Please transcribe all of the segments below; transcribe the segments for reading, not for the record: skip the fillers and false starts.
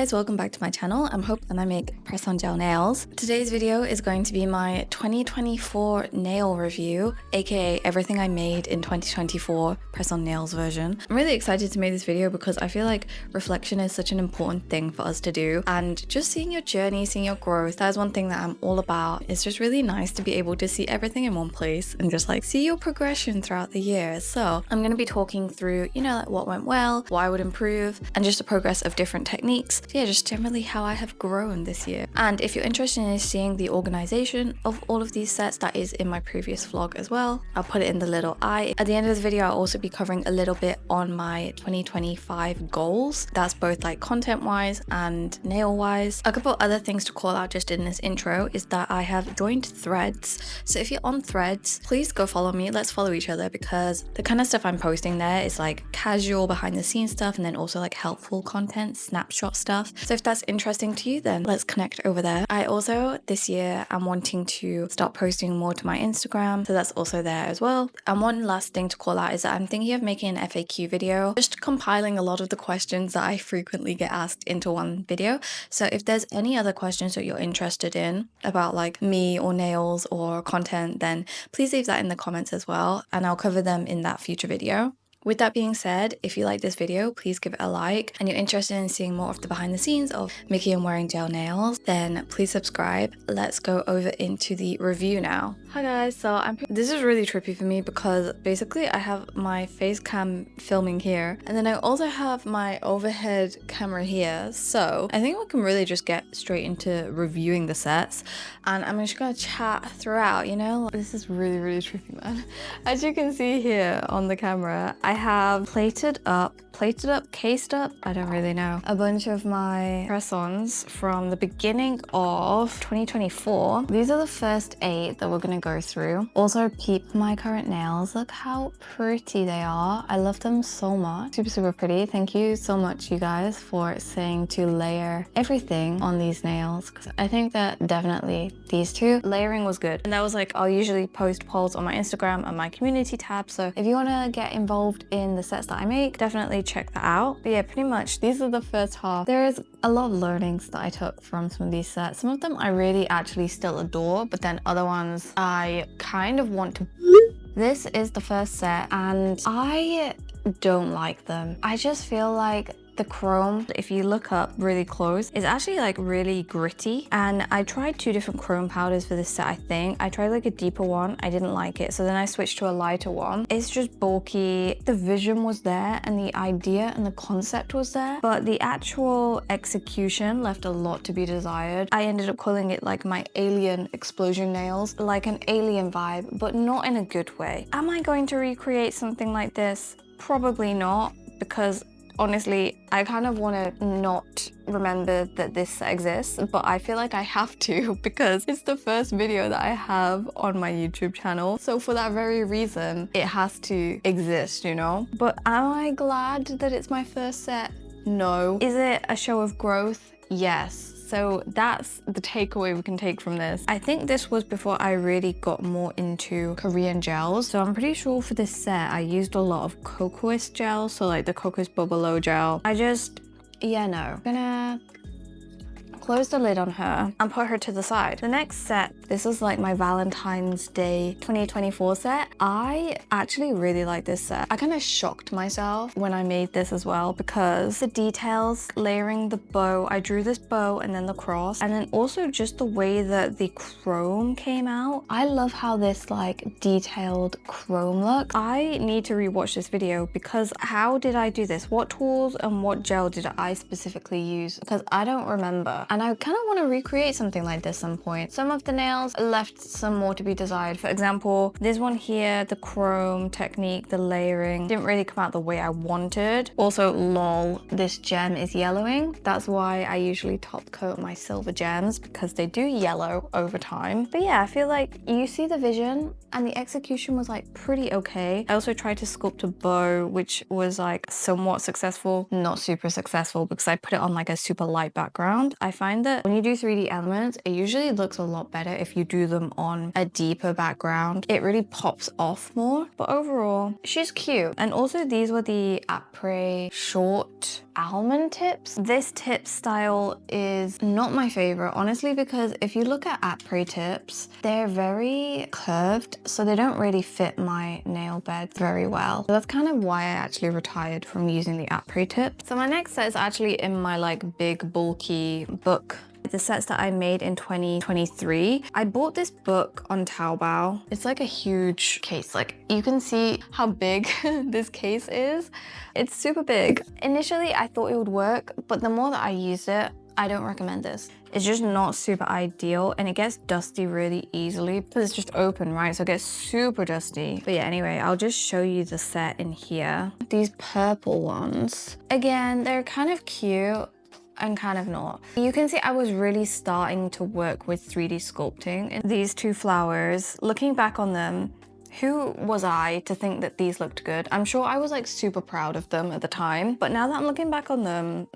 guys, welcome back to my channel. I'm Hope and I make press-on gel nails. Today's video is going to be my 2024 nail review, aka everything I made in 2024 press-on nails version. I'm really excited to make this video because I feel like reflection is such an important thing for us to do, and just seeing your journey, seeing your growth, that is one thing that I'm all about. It's just really nice to be able to see everything in one place and just like see your progression throughout the year. So I'm going to be talking through, like what went well, what I would improve, and just the progress of different techniques. So yeah, just generally how I have grown this year. And if you're interested in seeing the organization of all of these sets, that is in my previous vlog as well. I'll put it in the little eye. At the end of this video, I'll also be covering a little bit on my 2025 goals. That's both like content wise and nail wise. A couple other things to call out just in this intro is that I have joined Threads. So if you're on Threads, please go follow me. Let's follow each other, because the kind of stuff I'm posting there is like casual behind the scenes stuff, and then also like helpful content, snapshot stuff. So if that's interesting to you, then let's connect over there. I also this year I'm wanting to start posting more to my Instagram, so that's also there as well. And one last thing to call out is that I'm thinking of making an FAQ video, just compiling a lot of the questions that I frequently get asked into one video. So if there's any other questions that you're interested in about like me or nails or content, then please leave that in the comments as well, and I'll cover them in that future video. With that being said, if you like this video, please give it a like, and you're interested in seeing more of the behind the scenes of making and wearing gel nails, then please subscribe. Let's go over into the review now. Hi guys, so this is really trippy for me because basically I have my face cam filming here, and then I also have my overhead camera here. So I think we can really just get straight into reviewing the sets, and I'm just gonna chat throughout, This is really trippy, man. As you can see here on the camera, I have plated up, cased up, I don't really know, a bunch of my press-ons from the beginning of 2024. These are the first 8 that we're gonna go through. Also, peep my current nails. Look how pretty they are. I love them so much. Super pretty. Thank you so much, you guys, for saying to layer everything on these nails, because I think that definitely these two, layering was good. And that was like, I'll usually post polls on my Instagram and my community tab, so if you want to get involved in the sets that I make, definitely check that out. But yeah, pretty much these are the first half. There is a lot of learnings that I took from some of these sets. Some of them I really actually still adore, but then other ones I kind of want to. This is the first set and I don't like them. I just feel like the chrome, if you look up really close, is actually like really gritty. And I tried 2 different chrome powders for this set, I think. I tried like a deeper one, I didn't like it, so then I switched to a lighter one. It's just bulky. The vision was there and the idea and the concept was there, but the actual execution left a lot to be desired. I ended up calling it like my alien explosion nails, like an alien vibe, but not in a good way. Am I going to recreate something like this? Probably not, because honestly, I kind of want to not remember that this set exists, but I feel like I have to because it's the first video that I have on my YouTube channel. So for that very reason, it has to exist, But am I glad that it's my first set? No. Is it a show of growth? Yes. So that's the takeaway we can take from this. I think this was before I really got more into Korean gels. So I'm pretty sure for this set, I used a lot of cocoa gel. So like the cocoa bubble gel. I'm gonna close the lid on her and put her to the side. The next set, this is like my Valentine's Day 2024 set. I actually really like this set. I kind of shocked myself when I made this as well, because the details, layering the bow, I drew this bow and then the cross, and then also just the way that the chrome came out. I love how this like detailed chrome looks. I need to rewatch this video, because how did I do this? What tools and what gel did I specifically use? Because I don't remember. And I kind of want to recreate something like this at some point. Some of the nails left some more to be desired. For example, this one here, the chrome technique, the layering didn't really come out the way I wanted. Also, lol, this gem is yellowing. That's why I usually top coat my silver gems, because they do yellow over time. But yeah, I feel like you see the vision and the execution was like pretty okay. I also tried to sculpt a bow, which was like somewhat successful, not super successful, because I put it on like a super light background. I found find that when you do 3D elements, it usually looks a lot better if you do them on a deeper background. It really pops off more, but overall, she's cute. And also these were the aaaah short almond tips. This tip style is not my favorite, honestly, because if you look at aaaah tips, they're very curved, so they don't really fit my nail bed very well. So that's kind of why I actually retired from using the aaaah tip. So my next set is actually in my like big bulky book. The sets that I made in 2023. I bought this book on Taobao. It's like a huge case. Like you can see how big this case is. It's super big. Initially, I thought it would work, but the more that I used it, I don't recommend this. It's just not super ideal and it gets dusty really easily because it's just open, right? So it gets super dusty. But yeah, anyway, I'll just show you the set in here. These purple ones. Again, they're kind of cute and kind of not. You can see I was really starting to work with 3D sculpting. And these two flowers, looking back on them, who was I to think that these looked good? I'm sure I was like super proud of them at the time, but now that I'm looking back on them,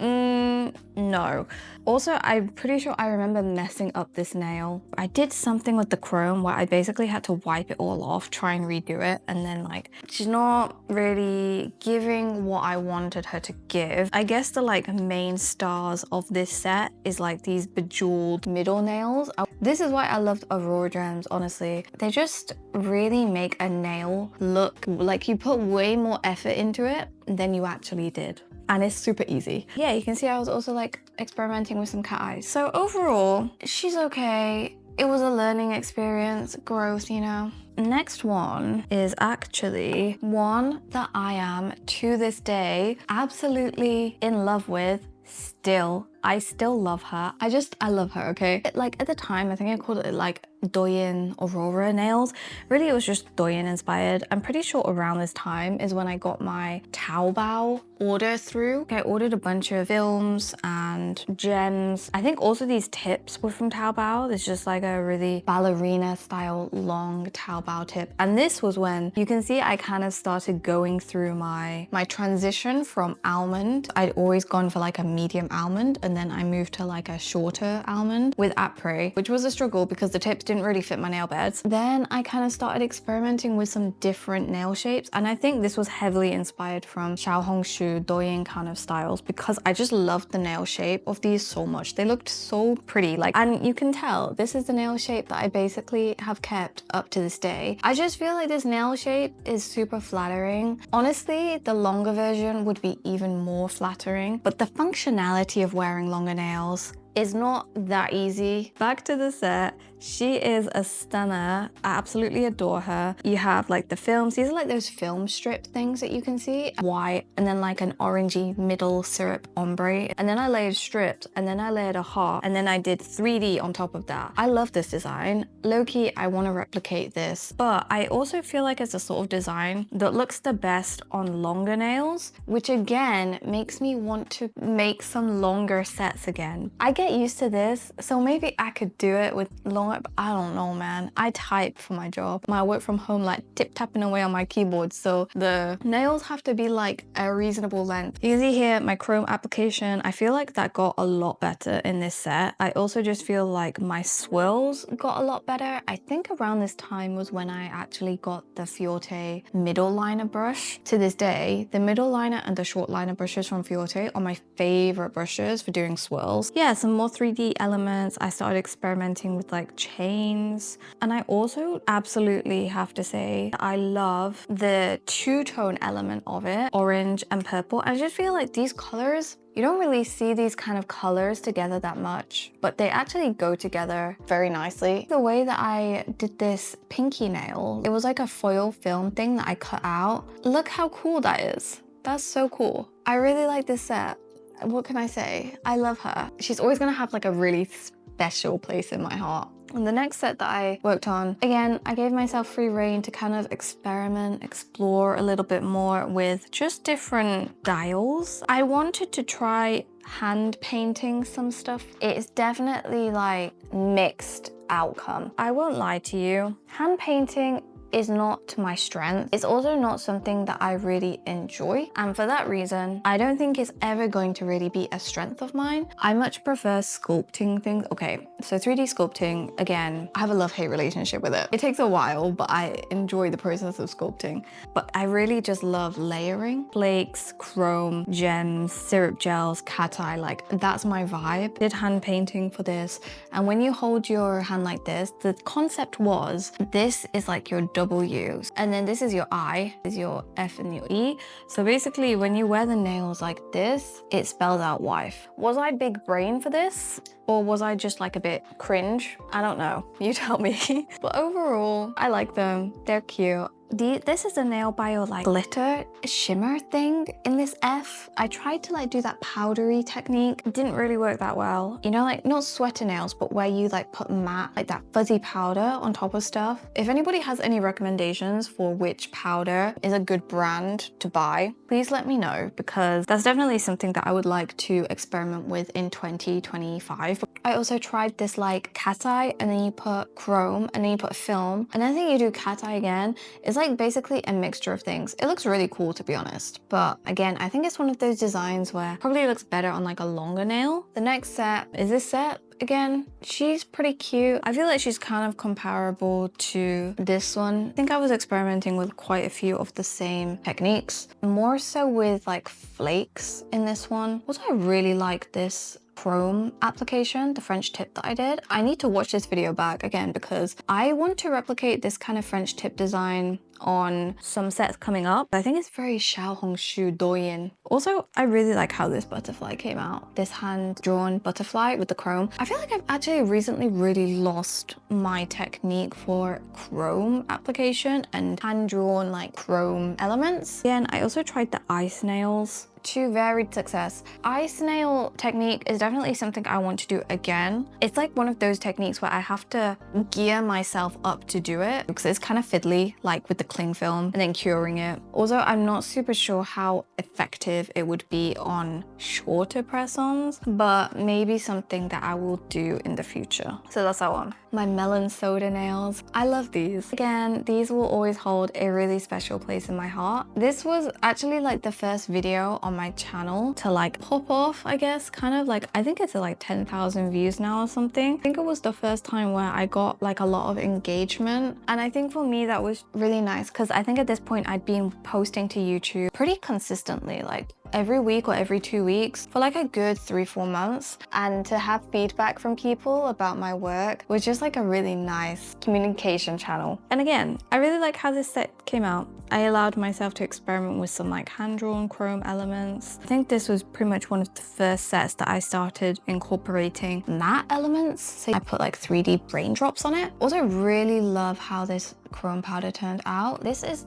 no. Also, I'm pretty sure I remember messing up this nail. I did something with the chrome where I basically had to wipe it all off, try and redo it, and then like, she's not really giving what I wanted her to give. I guess the like main stars of this set is like these bejeweled middle nails. This is why I loved Aurora Gems, honestly. They just really make a nail look like you put way more effort into it than you actually did. And it's super easy. Yeah, you can see I was also like experimenting with some cat eyes. So overall, she's okay. It was a learning experience, growth, you know. Next one is actually one that I am to this day absolutely in love with still. I still love her. I love her, okay? Like at the time, I think I called it like Douyin Aurora nails. Really, it was just Douyin inspired. I'm pretty sure around this time is when I got my Taobao order through. I ordered a bunch of films and gems. I think also these tips were from Taobao. It's just like a really ballerina style long Taobao tip. And this was when you can see I kind of started going through my transition from almond. I'd always gone for like a medium almond, and then I moved to like a shorter almond with aaaah, which was a struggle because the tips didn't really fit my nail beds. Then I kind of started experimenting with some different nail shapes, and I think this was heavily inspired from Xiaohongshu Douyin kind of styles because I just loved the nail shape of these so much. They looked so pretty, like, and you can tell this is the nail shape that I basically have kept up to this day. I just feel like this nail shape is super flattering. Honestly, the longer version would be even more flattering, but the functionality of wearing longer nails is not that easy. Back to the set. She is a stunner. I absolutely adore her. You have like the films. These are like those film strip things that you can see. White, and then like an orangey middle syrup ombre. And then I layered strips, and then I layered a heart, and then I did 3D on top of that. I love this design. Low-key, I want to replicate this. But I also feel like it's a sort of design that looks the best on longer nails, which again makes me want to make some longer sets again. I get used to this, so maybe I could do it with longer, but I don't know, man. I type for my job. I work from home like tip-tapping away on my keyboard, so the nails have to be like a reasonable length. You can see here my chrome application. I feel like that got a lot better in this set. I also just feel like my swirls got a lot better. I think around this time was when I actually got the Fiorte middle liner brush. To this day, the middle liner and the short liner brushes from Fiorte are my favorite brushes for doing swirls. Yeah, some more 3D elements. I started experimenting with like chains, and I also absolutely have to say I love the two-tone element of it, orange and purple. I just feel like these colors, you don't really see these kind of colors together that much, but they actually go together very nicely. The way that I did this pinky nail, it was like a foil film thing that I cut out. Look how cool that is. That's so cool. I really like this set. What can I say? I love her. She's always gonna have like a really special place in my heart. And the next set that I worked on, again, I gave myself free rein to kind of experiment, explore a little bit more with just different dials. I wanted to try hand painting some stuff. It's definitely like mixed outcome. I won't lie to you. Hand painting is not to my strength. It's also not something that I really enjoy. And for that reason, I don't think it's ever going to really be a strength of mine. I much prefer sculpting things. Okay, so 3D sculpting, again, I have a love-hate relationship with it. It takes a while, but I enjoy the process of sculpting. But I really just love layering. Flakes, chrome, gems, syrup gels, cateye, like that's my vibe. Did hand painting for this. And when you hold your hand like this, the concept was this is like your W, and then this is your I, this is your F and your E. So basically when you wear the nails like this, it spells out wife. Was I big brain for this? Or was I just like a bit cringe? I don't know, you tell me. But overall, I like them, they're cute. This is a nail bio like glitter shimmer thing in this F. I tried to like do that powdery technique. It didn't really work that well. You know, like not sweater nails, but where you like put matte, like that fuzzy powder on top of stuff. If anybody has any recommendations for which powder is a good brand to buy, please let me know, because that's definitely something that I would like to experiment with in 2025. I also tried this like cateye, and then you put chrome, and then you put film, and then I think you do cateye again. It's like basically a mixture of things. It looks really cool, to be honest. But again, I think it's one of those designs where probably looks better on like a longer nail. The next set is this set. Again, she's pretty cute. I feel like she's kind of comparable to this one. I think I was experimenting with quite a few of the same techniques, more so with like flakes in this one. Also, I really like this chrome application, the French tip that I did. I need to watch this video back again because I want to replicate this kind of French tip design on some sets coming up. I think it's very Xiaohongshu Douyin. Also, I really like how this butterfly came out. This hand-drawn butterfly with the chrome. I feel like I've actually recently really lost my technique for chrome application and hand-drawn like chrome elements. Again, I also tried the ice nails to varied success. Ice nail technique is definitely something I want to do again. It's like one of those techniques where I have to gear myself up to do it because it's kind of fiddly, like with the cling film and then curing it. Also, I'm not super sure how effective it would be on shorter press-ons, but maybe something that I will do in the future. So that's that one. My Melon soda nails. I love these. Again, these will always hold a really special place in my heart. This was actually like the first video on my channel to like pop off, I guess, kind of like, I think it's at like 10,000 views now or something. I think it was the first time where I got like a lot of engagement, and I think for me that was really nice because I think at this point I'd been posting to YouTube pretty consistently, like every week or every 2 weeks for like a good 3-4 months, and to have feedback from people about my work was just like a really nice communication channel. And again, I really like how this set came out. I allowed myself to experiment with some like hand-drawn chrome elements. I think this was pretty much one of the first sets that I started incorporating matte elements. So I put like 3D raindrops on it. Also really love how this chrome powder turned out. This is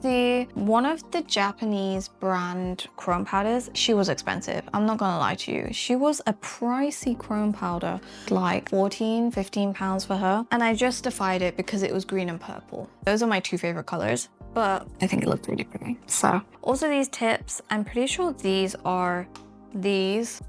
one of the Japanese brand chrome powders. She was expensive, I'm not gonna lie to you. She was a pricey chrome powder, like 14-15 pounds for her, and I justified it because it was green and purple. Those are my two favorite colors, but I think it looked really pretty. So also these tips, I'm pretty sure these are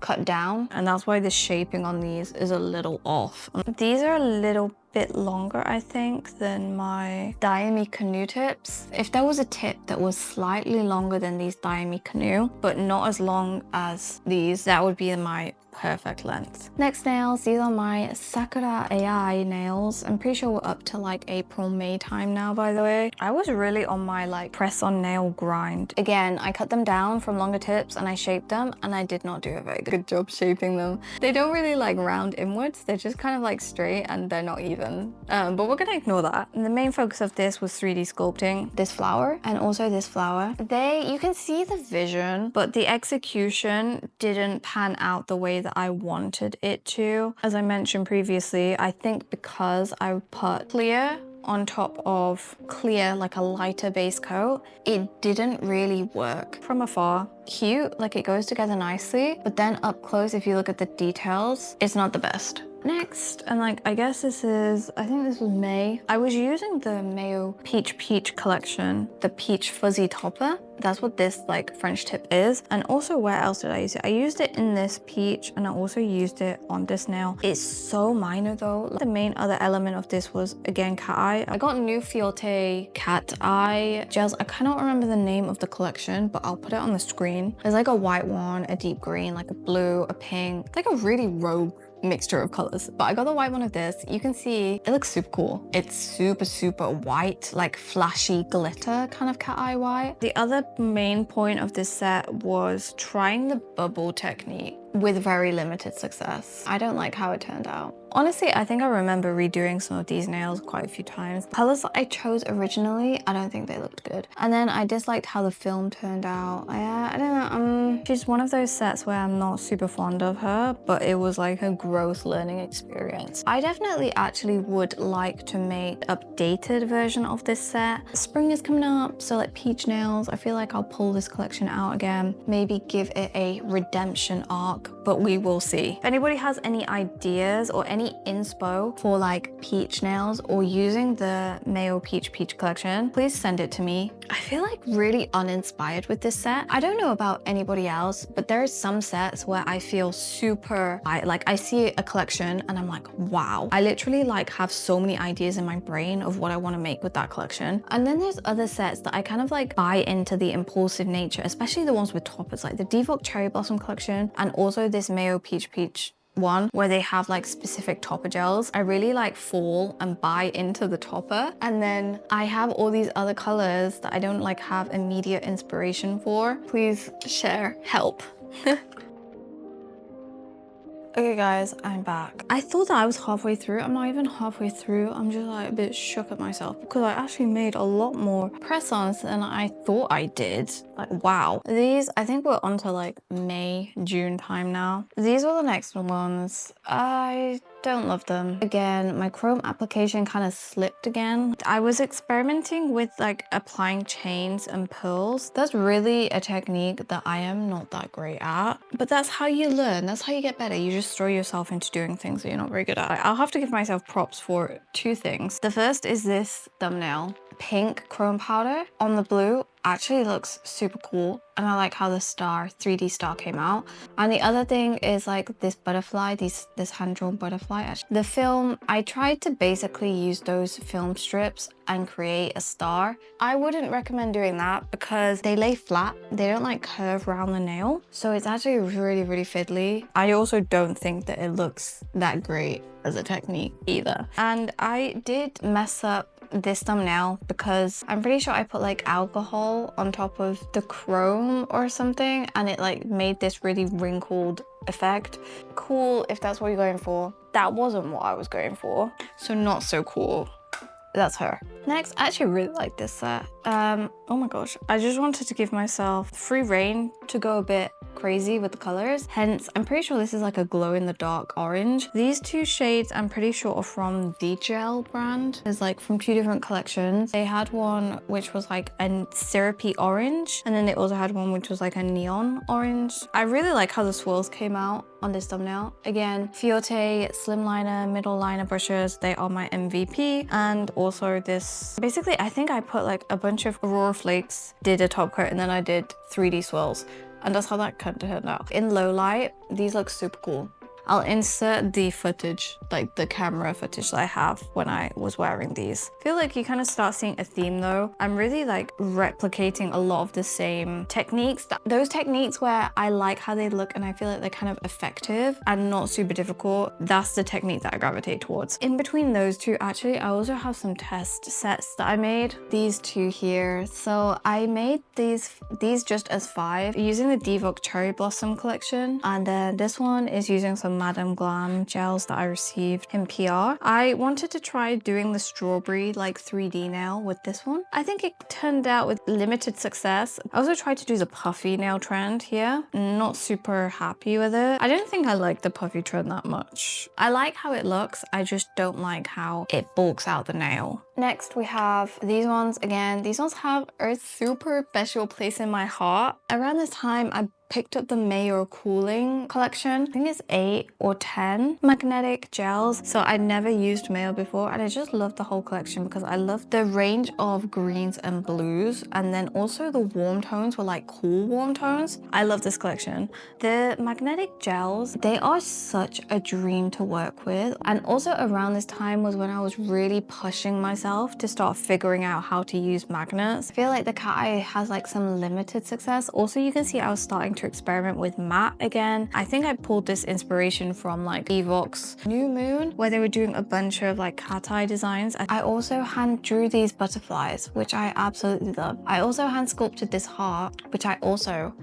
cut down, and that's why the shaping on these is a little off. These are a little bit longer, I think, than my Daimi Canoe tips. If there was a tip that was slightly longer than these Daimi Canoe, but not as long as these, that would be my perfect length. Next nails, these are my Sakura aaaah nails. I'm pretty sure we're up to like April, May time now, by the way. I was really on my like press on nail grind. Again, I cut them down from longer tips and I shaped them, and I did not do a very good job shaping them. They don't really like round inwards, they're just kind of like straight and they're not even. But we're gonna ignore that. And the main focus of this was 3D sculpting this flower and also this flower. You can see the vision, but the execution didn't pan out the way that I wanted it to. As I mentioned previously, I think because I put clear on top of clear, like a lighter base coat, it didn't really work. From afar, cute, like it goes together nicely, but then up close, if you look at the details, it's not the best. Next, and like, I guess this is, I think this was May. I was using the Mayo Peach collection, the peach fuzzy topper. That's what this like French tip is. And also, where else did I use it? I used it in this peach, and I also used it on this nail. It's so minor though. The main other element of this was, again, cat eye. I got new Fiote cat eye gels. I cannot remember the name of the collection, but I'll put it on the screen. There's like a white one, a deep green, like a blue, a pink, like a really rogue mixture of colors. But I got the white one of this. You can see it looks super cool. It's super white, like flashy glitter kind of cat eye white. The other main point of this set was trying the bubble technique with very limited success. I don't like how it turned out. Honestly, I think I remember redoing some of these nails quite a few times. Colors that I chose originally, I don't think they looked good. And then I disliked how the film turned out. I don't know, she's one of those sets where I'm not super fond of her, but it was like a growth learning experience. I definitely actually would like to make an updated version of this set. Spring is coming up, so like peach nails, I feel like I'll pull this collection out again, maybe give it a redemption arc, but we will see. If anybody has any ideas or any inspo for like peach nails or using the Mayo Peach collection, please send it to me. I feel like really uninspired with this set. I don't know about anybody else, but there are some sets where I feel super, like I see a collection and I'm like, wow. I literally like have so many ideas in my brain of what I want to make with that collection. And then there's other sets that I kind of like buy into the impulsive nature, especially the ones with toppers, like the Devoc Cherry Blossom collection and also this Mayo Peach one where they have like specific topper gels. I really like fall and buy into the topper, and then I have all these other colors that I don't like have immediate inspiration for. Please share, help. Okay guys, I'm back. I thought that I was halfway through. I'm not even halfway through. I'm just like a bit shook at myself because I actually made a lot more press-ons than I thought I did. Like, wow. These, I think we're onto like May, June time now. These are the next ones. I don't love them. Again, my chrome application kind of slipped again. I was experimenting with like applying chains and pearls. That's really a technique that I am not that great at, but that's how you learn. That's how you get better. You just throw yourself into doing things that you're not very good at. I'll have to give myself props for two things. The first is this thumbnail. Pink chrome powder on the blue actually looks super cool, and I like how the star 3D star came out. And the other thing is like this butterfly, this hand-drawn butterfly. Actually, the film, I tried to basically use those film strips and create a star. I wouldn't recommend doing that because they lay flat, they don't like curve around the nail, so it's actually really fiddly. I also don't think that it looks that great as a technique either. And I did mess up this thumbnail because I'm pretty sure I put like alcohol on top of the chrome or something, and it like made this really wrinkled effect. Cool if that's what you're going for. That wasn't what I was going for, so not so cool. That's her. Next, I actually really like this set. Oh my gosh, I just wanted to give myself free reign to go a bit crazy with the colors. Hence, I'm pretty sure this is like a glow-in-the-dark orange. These two shades, I'm pretty sure are from the Gel brand. It's like from two different collections. They had one which was like a syrupy orange, and then they also had one which was like a neon orange. I really like how the swirls came out on this thumbnail. Again, Fiote slim liner, middle liner brushes, they are my MVP. And also this, basically I think I put like a bunch of Aurora flakes, did a top coat, and then I did 3D swirls. And that's how that kind of turned out. In low light, these look super cool. I'll insert the footage, like the camera footage that I have when I was wearing these. I feel like you kind of start seeing a theme though. I'm really like replicating a lot of the same techniques. Those techniques where I like how they look and I feel like they're kind of effective and not super difficult. That's the technique that I gravitate towards. In between those two, actually, I also have some test sets that I made. These two here. So I made these just as 5 using the Devoc Cherry Blossom collection. And then this one is using some Madame Glam gels that I received in PR. I wanted to try doing the strawberry like 3D nail with this one. I think it turned out with limited success. I also tried to do the puffy nail trend here. Not super happy with it. I don't think I like the puffy trend that much. I like how it looks, I just don't like how it bulks out the nail. Next we have these ones again. These ones have a super special place in my heart. Around this time I picked up the Mayo Cooling collection. I think it's 8 or 10 magnetic gels. So I never used Mayo before, and I just love the whole collection because I love the range of greens and blues, and then also the warm tones were like cool warm tones. I love this collection. The magnetic gels, they are such a dream to work with. And also around this time was when I was really pushing myself to start figuring out how to use magnets. I feel like the cateye has like some limited success. Also, you can see I was starting to experiment with matte again. I think I pulled this inspiration from like Evox New Moon, where they were doing a bunch of like cateye designs. I also hand drew these butterflies, which I absolutely love. I also hand sculpted this heart, which I also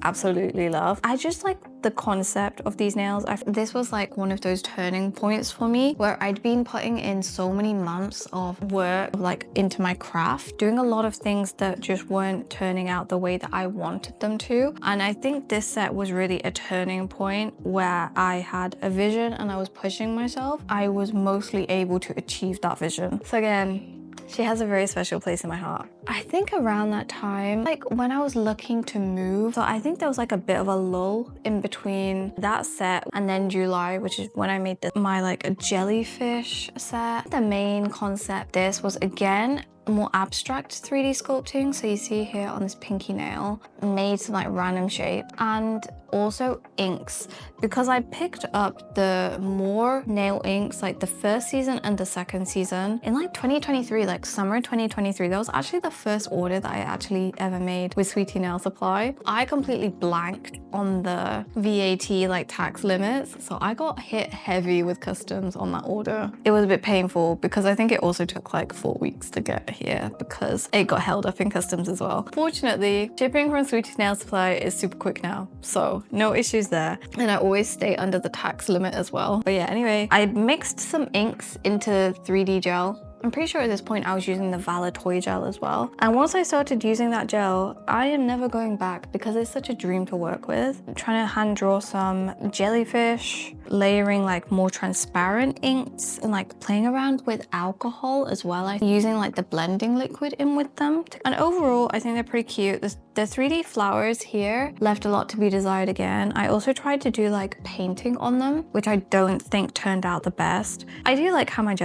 absolutely love. I just like the concept of these nails. This was like one of those turning points for me where I'd been putting in so many months of work like into my craft, doing a lot of things that just weren't turning out the way that I wanted them to. And I think this set was really a turning point where I had a vision and I was pushing myself. I was mostly able to achieve that vision. So again, she has a very special place in my heart. I think around that time, like when I was looking to move, so I think there was like a bit of a lull in between that set and then July, which is when I made my like a jellyfish set. The main concept this was again more abstract 3D sculpting. So you see here on this pinky nail, made some like random shape, and also inks, because I picked up the more nail inks like the first season and the second season in like 2023, like summer 2023. That was actually the first order that I actually ever made with Sweetie Nail Supply. I completely blanked on the VAT like tax limits, so I got hit heavy with customs on that order. It was a bit painful because I think it also took like 4 weeks to get here because it got held up in customs as well. Fortunately, shipping from Sweetie Nail Supply is super quick now, so no issues there. And I always stay under the tax limit as well. But yeah, anyway, I mixed some inks into 3D gel. I'm pretty sure at this point I was using the Valor Toy Gel as well. And once I started using that gel, I am never going back because it's such a dream to work with. I'm trying to hand draw some jellyfish, layering like more transparent inks and like playing around with alcohol as well. I'm using like the blending liquid in with them. And overall, I think they're pretty cute. The 3D flowers here left a lot to be desired again. I also tried to do like painting on them, which I don't think turned out the best. I do like how my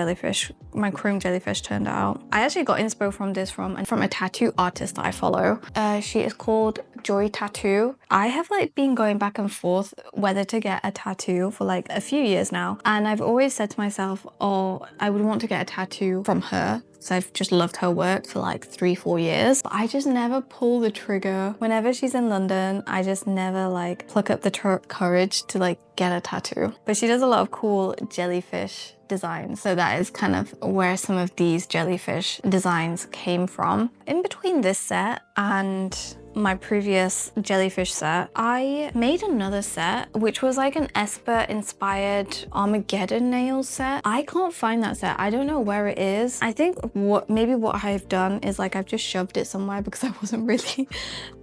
chrome jellyfish turned out. I actually got inspo from this from a tattoo artist that I follow. She is called Joy Tattoo. I have like been going back and forth whether to get a tattoo for like a few years now. And I've always said to myself, oh, I would want to get a tattoo from her. So I've just loved her work for like 3-4 years, but I just never pull the trigger. Whenever she's in London, I just never like pluck up the courage to like get a tattoo. But she does a lot of cool jellyfish designs. So that is kind of where some of these jellyfish designs came from. In between this set and my previous jellyfish set, I made another set which was like an Esper inspired Armageddon nails set. I can't find that set. I don't know where it is. I think maybe what I've done is like I've just shoved it somewhere because I wasn't really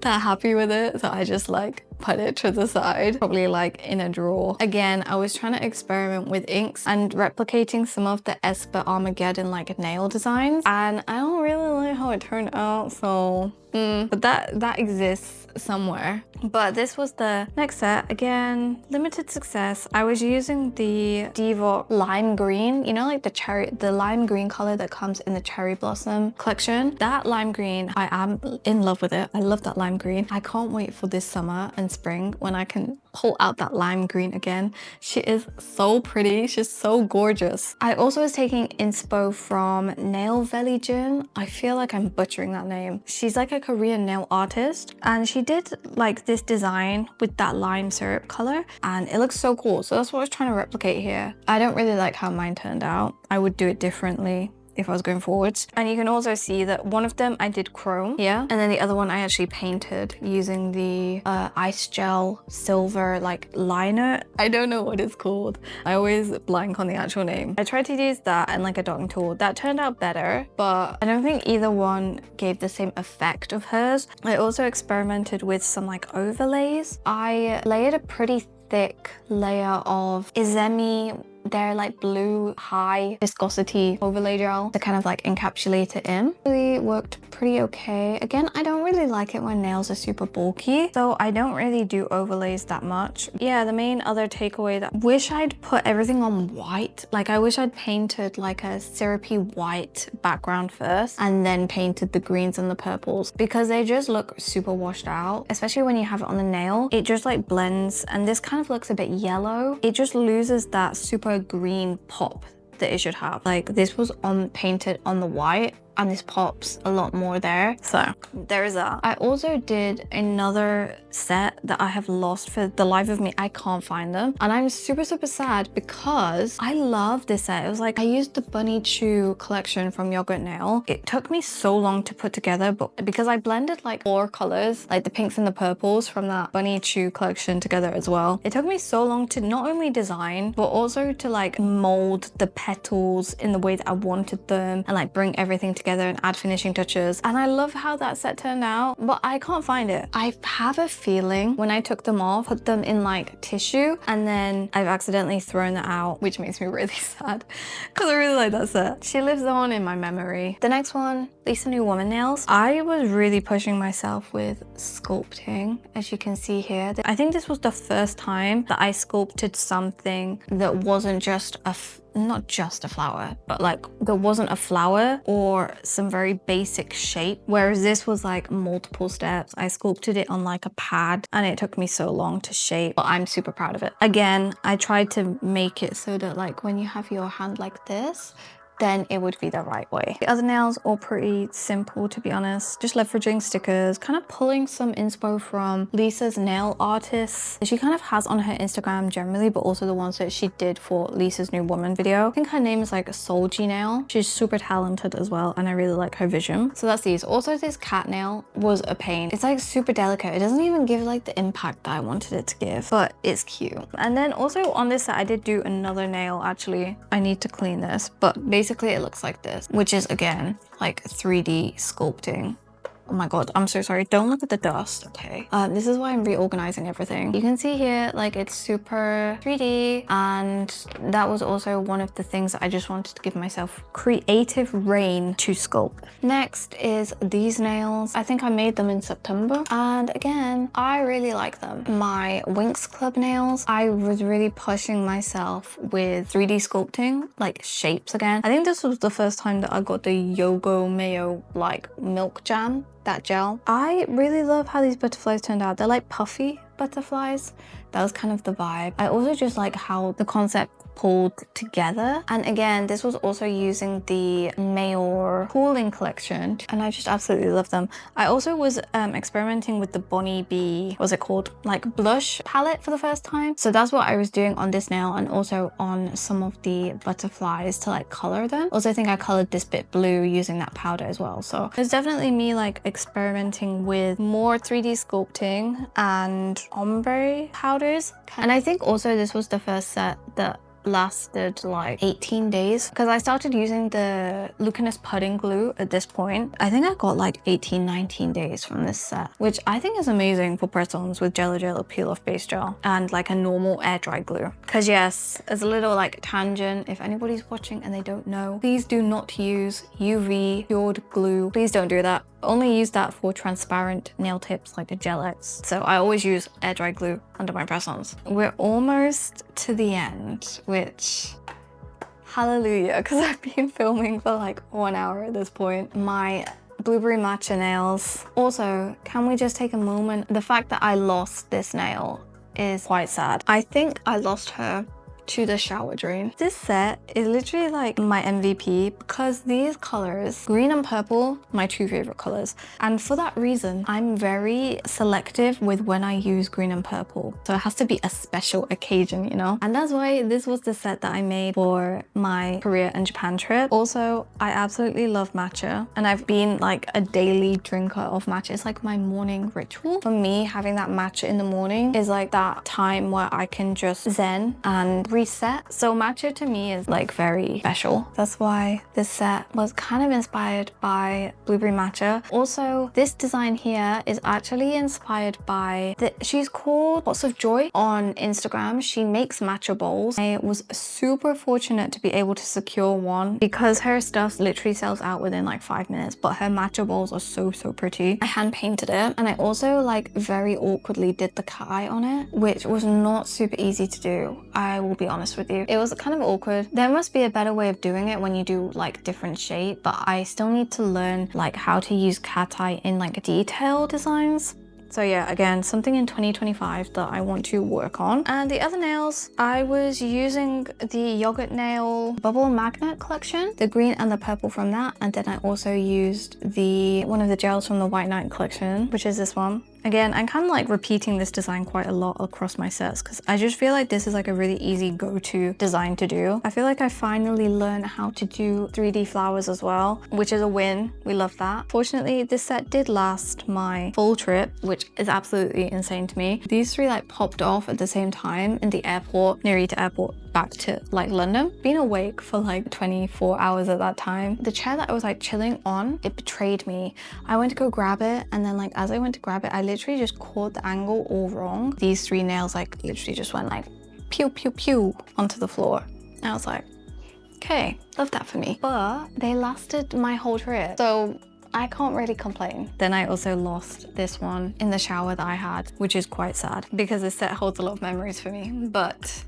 that happy with it, so I just like put it to the side, probably like in a drawer. Again, I was trying to experiment with inks and replicating some of the Esper Armageddon like nail designs, and I don't really like how it turned out, so but that exists somewhere. But this was the next set. Again, limited success. I was using the Divo lime green, you know, like the lime green color that comes in the cherry blossom collection. That lime green, I am in love with it. I love that lime green. I can't wait for this summer and spring when I can pull out that lime green again. She is so pretty. She's so gorgeous. I also was taking inspo from Nail Velijin. I feel like I'm butchering that name. She's like a Korean nail artist, and she did like this design with that lime syrup color, and it looks so cool. So that's what I was trying to replicate here. I don't really like how mine turned out. I would do it differently if I was going forwards. And you can also see that one of them I did chrome here, and then the other one I actually painted using the ice gel silver like liner. I don't know what it's called. I always blank on the actual name. I tried to use that and like a dotting tool. That turned out better, but I don't think either one gave the same effect of hers. I also experimented with some like overlays. I layered a pretty thick layer of Izemi their like blue high viscosity overlay gel to kind of like encapsulate it in. Really worked pretty okay. Again, I don't really like it when nails are super bulky, so I don't really do overlays that much. Yeah, the main other takeaway that wish I'd put everything on white. Like I wish I'd painted like a syrupy white background first and then painted the greens and the purples, because they just look super washed out, especially when you have it on the nail. It just like blends, and this kind of looks a bit yellow. It just loses that super green pop that it should have. Like this was painted on the white, and this pops a lot more there. So there is that. I also did another set that I have lost for the life of me. I can't find them, and I'm super sad because I love this set. It was like I used the Bunny Chew collection from Yogurt Nail. It took me so long to put together, but because I blended like 4 colors, like the pinks and the purples from that Bunny Chew collection together as well, it took me so long to not only design but also to like mold the petals in the way that I wanted them and like bring everything together and add finishing touches. And I love how that set turned out, but I can't find it. I have a feeling when I took them off, put them in like tissue, and then I've accidentally thrown that out, which makes me really sad because I really like that set. She lives on in my memory. The next one, Lisa New Woman Nails. I was really pushing myself with sculpting, as you can see here. I think this was the first time that I sculpted something that wasn't just not just a flower, but like there wasn't a flower or some very basic shape, whereas this was like multiple steps. I sculpted it on like a pad, and it took me so long to shape, but I'm super proud of it. Again, I tried to make it so that like when you have your hand like this, then it would be the right way. The other nails are pretty simple, to be honest. Just leveraging stickers, kind of pulling some inspo from Lisa's nail artists that she kind of has on her Instagram generally, but also the ones that she did for Lisa's New Woman video. I think her name is like Solji Nail. She's super talented as well, and I really like her vision. So that's these. Also, this cat nail was a pain. It's like super delicate. It doesn't even give like the impact that I wanted it to give, but it's cute. And then also on this set, I did do another nail. Actually, I need to clean this, but basically it looks like this, which is again like 3D sculpting. Oh my god, I'm so sorry. Don't look at the dust, okay? This is why I'm reorganizing everything. You can see here, like it's super 3D, and that was also one of the things that I just wanted to give myself creative reign to sculpt. Next is these nails. I think I made them in September, and again, I really like them. My Winx Club nails, I was really pushing myself with 3D sculpting, like shapes again. I think this was the first time that I got the Yogo Mayo like milk jam, that gel. I really love how these butterflies turned out. They're like puffy butterflies. That was kind of the vibe. I also just like how the concept pulled together. And again, this was also using the Mayor Cooling collection, and I just absolutely love them. I also was experimenting with the Bonnie B, what's it called, like blush palette for the first time. So that's what I was doing on this nail, and also on some of the butterflies to like color them. Also, I think I colored this bit blue using that powder as well. So it's definitely me like experimenting with more 3D sculpting and ombre powders. And I think also this was the first set that lasted like 18 days, because I started using the Lucanus pudding glue at this point. I think I got like 18-19 days from this set, which I think is amazing for press-ons with Jello Jello peel off base gel and like a normal air dry glue. Because yes, as a little like tangent, if anybody's watching and they don't know, please do not use UV cured glue. Please don't do that. Only use that for transparent nail tips like the Gel X. So I always use air dry glue under my press-ons. We're almost to the end, which hallelujah, because I've been filming for like 1 hour at this point. My blueberry matcha nails. Also, can we just take a moment? The fact that I lost this nail is quite sad. I think I lost her to the shower drain. This set is literally like my MVP because these colors, green and purple, my 2 favorite colors. And for that reason, I'm very selective with when I use green and purple. So it has to be a special occasion, you know? And that's why this was the set that I made for my Korea and Japan trip. Also, I absolutely love matcha, and I've been like a daily drinker of matcha. It's like my morning ritual. For me, having that matcha in the morning is like that time where I can just zen and every set. So Matcha to me is like very special. That's why this set was kind of inspired by Blueberry Matcha. Also, this design here is actually inspired by she's called Lots of Joy on Instagram. She makes matcha bowls. I was super fortunate to be able to secure one because her stuff literally sells out within like 5 minutes, but her matcha bowls are so pretty. I hand painted it, and I also like very awkwardly did the cat eye on it, which was not super easy to do. I will be honest with you. It was kind of awkward. There must be a better way of doing it when you do like different shape, but I still need to learn like how to use cat eye in like detail designs. So yeah, again, something in 2025 that I want to work on. And the other nails, I was using the Yogurt Nail Bubble Magnet collection, the green and the purple from that. And then I also used one of the gels from the White Knight collection, which is this one. Again, I'm kind of like repeating this design quite a lot across my sets because I just feel like this is like a really easy go-to design to do. I feel like I finally learned how to do 3D flowers as well, which is a win. We love that. Fortunately, this set did last my full trip, which is absolutely insane to me. These three like popped off at the same time in the airport, Narita Airport, back to like London. Been awake for like 24 hours at that time. The chair that I was like chilling on, it betrayed me. I went to go grab it, and then like as I went to grab it, I literally just caught the angle all wrong. These three nails like literally just went like pew pew pew onto the floor. And I was like, okay, love that for me. But they lasted my whole trip, so I can't really complain. Then I also lost this one in the shower that I had, which is quite sad because this set holds a lot of memories for me, but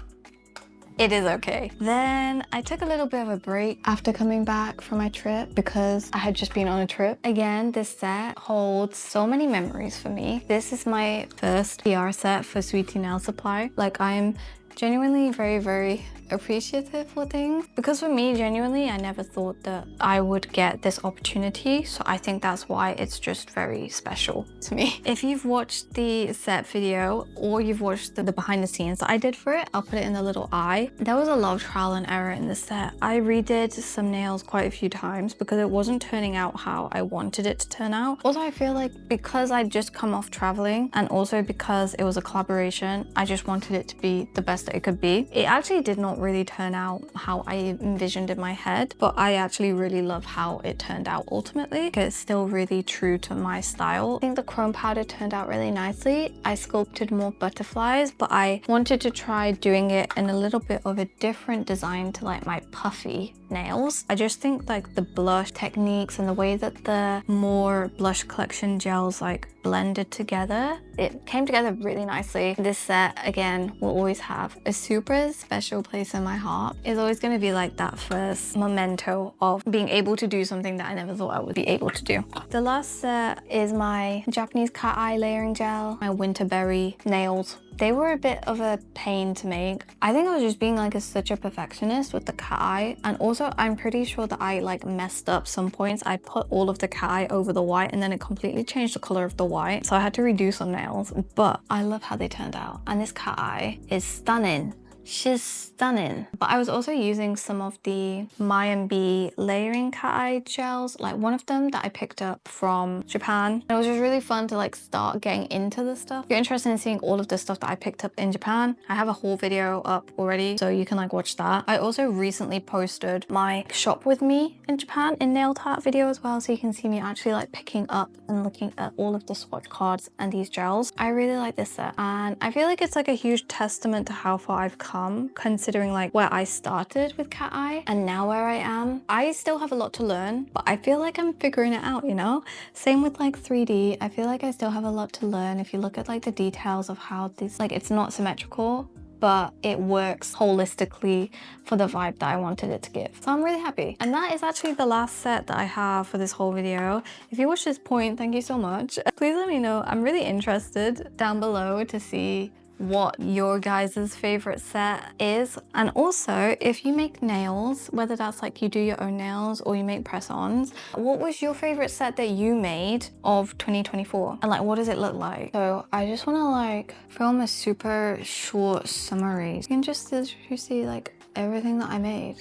it is okay. Then I took a little bit of a break after coming back from my trip because I had just been on a trip. Again, this set holds so many memories for me. This is my first PR set for Sweetie Nail Supply. Like, I'm genuinely very appreciative for things because for me, genuinely, I never thought that I would get this opportunity. So I think that's why it's just very special to me. If you've watched the set video or you've watched the behind the scenes that I did for it, I'll put it in the little eye. There was a lot of trial and error in this set. I redid some nails quite a few times because it wasn't turning out how I wanted it to turn out. Also, I feel like because I'd just come off traveling and also because it was a collaboration, I just wanted it to be the best that it could be. It actually did not really turn out how I envisioned in my head, but I actually really love how it turned out ultimately. It's still really true to my style. I think the chrome powder turned out really nicely. I sculpted more butterflies, but I wanted to try doing it in a little bit of a different design to like my puffy nails. I just think like the blush techniques and the way that the more blush collection gels like blended together, it came together really nicely. This set again will always have a super special place in my heart. It's always going to be like that first memento of being able to do something that I never thought I would be able to do. The last set is my Japanese cat eye layering gel, my winterberry nails. They were a bit of a pain to make. I think I was just being like such a perfectionist with the cat eye, and also I'm pretty sure that I like messed up some points. I put all of the cat eye over the white and then it completely changed the color of the white, so I had to redo some nails, but I love how they turned out and this cat eye is stunning. She's stunning. But I was also using some of the Mayan Bee layering cat eye gels, like one of them that I picked up from Japan. It was just really fun to like start getting into this stuff. If you're interested in seeing all of the stuff that I picked up in Japan, I have a whole video up already, so you can like watch that. I also recently posted my shop with me in Japan in nail art video as well, so you can see me actually like picking up and looking at all of the swatch cards and these gels. I really like this set, and I feel like it's like a huge testament to how far I've come, considering like where I started with cat eye and now where I am. I still have a lot to learn, but I feel like I'm figuring it out, you know? Same with like 3D. I feel like I still have a lot to learn. If you look at like the details of how this, like it's not symmetrical, but it works holistically for the vibe that I wanted it to give. So I'm really happy. And that is actually the last set that I have for this whole video. If you watched this point, thank you so much. Please let me know. I'm really interested down below to see what your guys' favorite set is. And also, if you make nails, whether that's like you do your own nails or you make press-ons, what was your favorite set that you made of 2024? And like, what does it look like? So I just want to like film a super short summary. You can just see like everything that I made.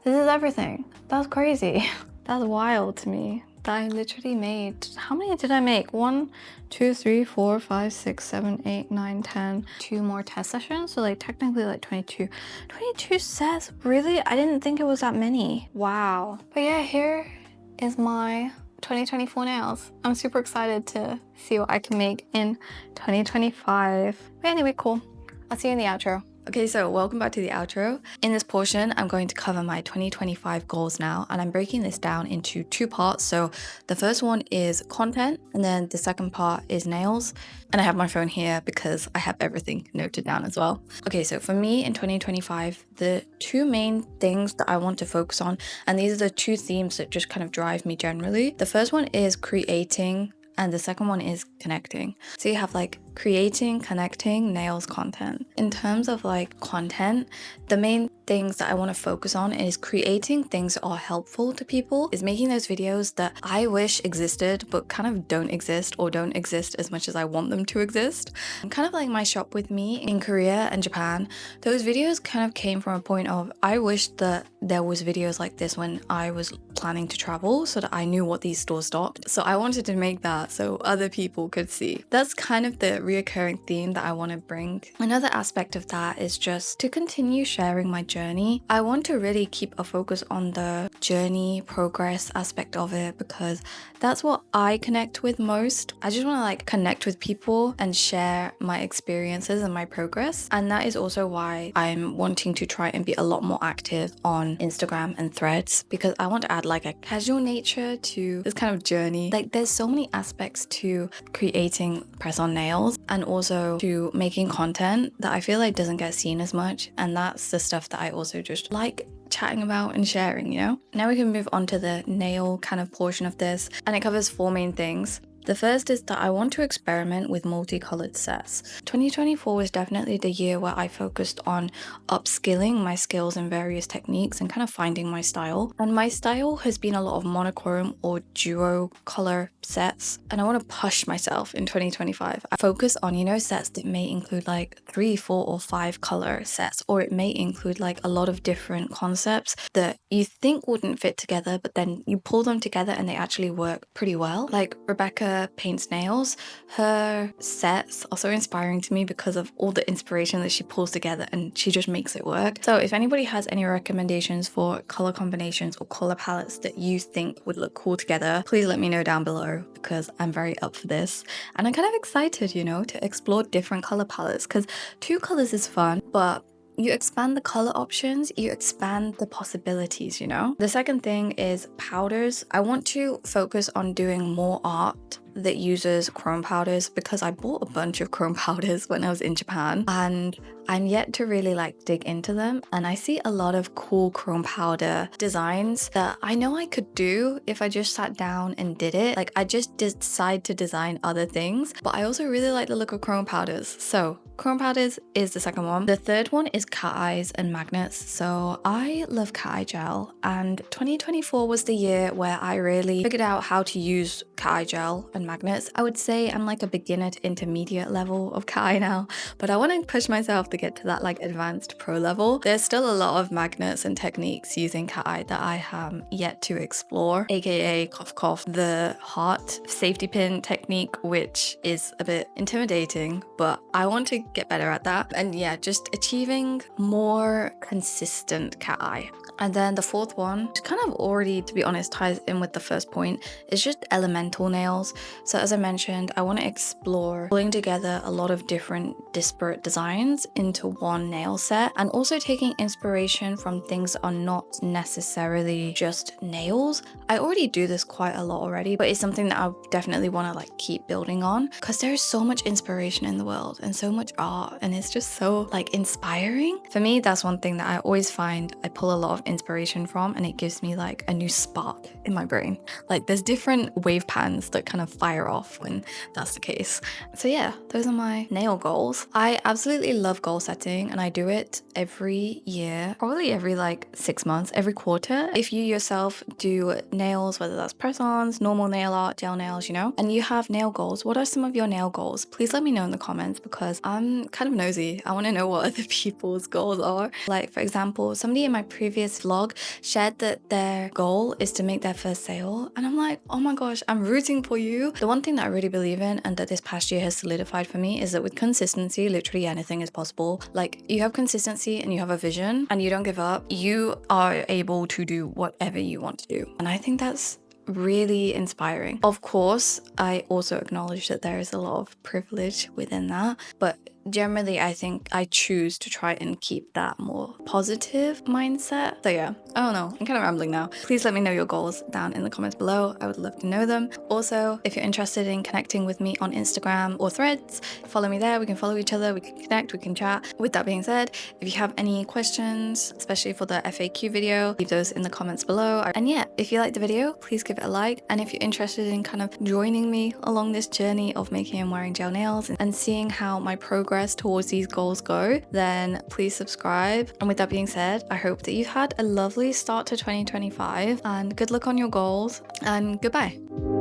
This is everything. That's crazy. That's wild to me. that I literally made. How many did I make? 1, 2, 3, 4, 5, 6, 7, 8, 9, 10. 2 more test sessions, so like technically like 22. 22 sets? Really? I didn't think it was that many. Wow. But yeah, here is my 2024 nails. I'm super excited to see what I can make in 2025. But anyway, cool. I'll see you in the outro. Okay, so welcome back to the outro. In this portion, I'm going to cover my 2025 goals now, and I'm breaking this down into 2 parts. So the first one is content, and then the second part is nails. And I have my phone here because I have everything noted down as well. Okay, so for me in 2025, the 2 main things that I want to focus on, and these are the 2 themes that just kind of drive me generally. The first one is creating, and the second one is connecting. So you have like creating, connecting, nails, content. In terms of like content, the main things that I want to focus on is creating things that are helpful to people, is making those videos that I wish existed but kind of don't exist, or don't exist as much as I want them to exist. Kind of like my shop with me in Korea and Japan, those videos kind of came from a point of I wish that there was videos like this when I was planning to travel, so that I knew what these stores stocked. So I wanted to make that so other people could see. That's kind of the reoccurring theme that I want to bring. Another aspect of that is just to continue sharing my journey. I want to really keep a focus on the journey, progress aspect of it, because that's what I connect with most. I just want to like connect with people and share my experiences and my progress. And that is also why I'm wanting to try and be a lot more active on Instagram and Threads, because I want to add like a casual nature to this kind of journey. Like there's so many aspects to creating press-on nails and also to making content that I feel like doesn't get seen as much, and that's the stuff that I also just like chatting about and sharing, you know? Now we can move on to the nail kind of portion of this, and it covers 4 main things. The first is that I want to experiment with multicolored sets. 2024 was definitely the year where I focused on upskilling my skills in various techniques and kind of finding my style. And my style has been a lot of monochrome or duo color sets. And I want to push myself in 2025. I focus on, you know, sets that may include like 3, 4, or 5 color sets, or it may include like a lot of different concepts that you think wouldn't fit together, but then you pull them together and they actually work pretty well. Like Rebecca paints nails. Her sets are so inspiring to me because of all the inspiration that she pulls together, and she just makes it work. So if anybody has any recommendations for color combinations or color palettes that you think would look cool together, please let me know down below, because I'm very up for this. And I'm kind of excited, you know, to explore different color palettes, because 2 colors is fun, but you expand the color options, you expand the possibilities, you know? The second thing is powders. I want to focus on doing more art that uses chrome powders, because I bought a bunch of chrome powders when I was in Japan and I'm yet to really like dig into them, and I see a lot of cool chrome powder designs that I know I could do if I just sat down and did it. Like I just decide to design other things, but I also really like the look of chrome powders. So chrome powders is the second one. The third one is cat eyes and magnets. So I love cat eye gel, and 2024 was the year where I really figured out how to use cat eye gel and magnets. I would say I'm like a beginner to intermediate level of cat eye now, but I want to push myself to get to that like advanced pro level. There's still a lot of magnets and techniques using cat eye that I have yet to explore, aka cough cough, the heart safety pin technique, which is a bit intimidating, but I want to get better at that. And yeah, just achieving more consistent cat eye. And then the fourth one, which kind of already, to be honest, ties in with the first point, is just elemental nails. So as I mentioned, I want to explore pulling together a lot of different disparate designs into one nail set, and also taking inspiration from things that are not necessarily just nails. I already do this quite a lot already, but it's something that I definitely want to like keep building on, because there is so much inspiration in the world and so much art, and it's just so like inspiring. For me, that's one thing that I always find I pull a lot of inspiration from, and it gives me like a new spark in my brain. Like there's different wave patterns that kind of fire off when that's the case. So yeah, those are my nail goals. I absolutely love goal setting, and I do it every year, probably every like 6 months, every quarter. If you yourself do nails, whether that's press-ons, normal nail art, gel nails, you know, and you have nail goals, what are some of your nail goals? Please let me know in the comments, because I'm kind of nosy. I want to know what other people's goals are. Like for example, somebody in my previous previous vlog shared that their goal is to make their first sale, and I'm like, oh my gosh, I'm rooting for you. The one thing that I really believe in and that this past year has solidified for me is that with consistency, literally anything is possible. Like, you have consistency and you have a vision and you don't give up, you are able to do whatever you want to do. And I think that's really inspiring. Of course, I also acknowledge that there is a lot of privilege within that, but generally I think I choose to try and keep that more positive mindset. So yeah, I don't know, I'm kind of rambling now. Please let me know your goals down in the comments below. I would love to know them. Also, if you're interested in connecting with me on Instagram or Threads, follow me there. We can follow each other, we can connect, we can chat. With that being said, if you have any questions, especially for the FAQ video, leave those in the comments below. And yeah, if you liked the video, please give it a like. And if you're interested in kind of joining me along this journey of making and wearing gel nails and seeing how my progress towards these goals go, then please subscribe. And with that being said, I hope that you've had a lovely start to 2025 and good luck on your goals, and goodbye.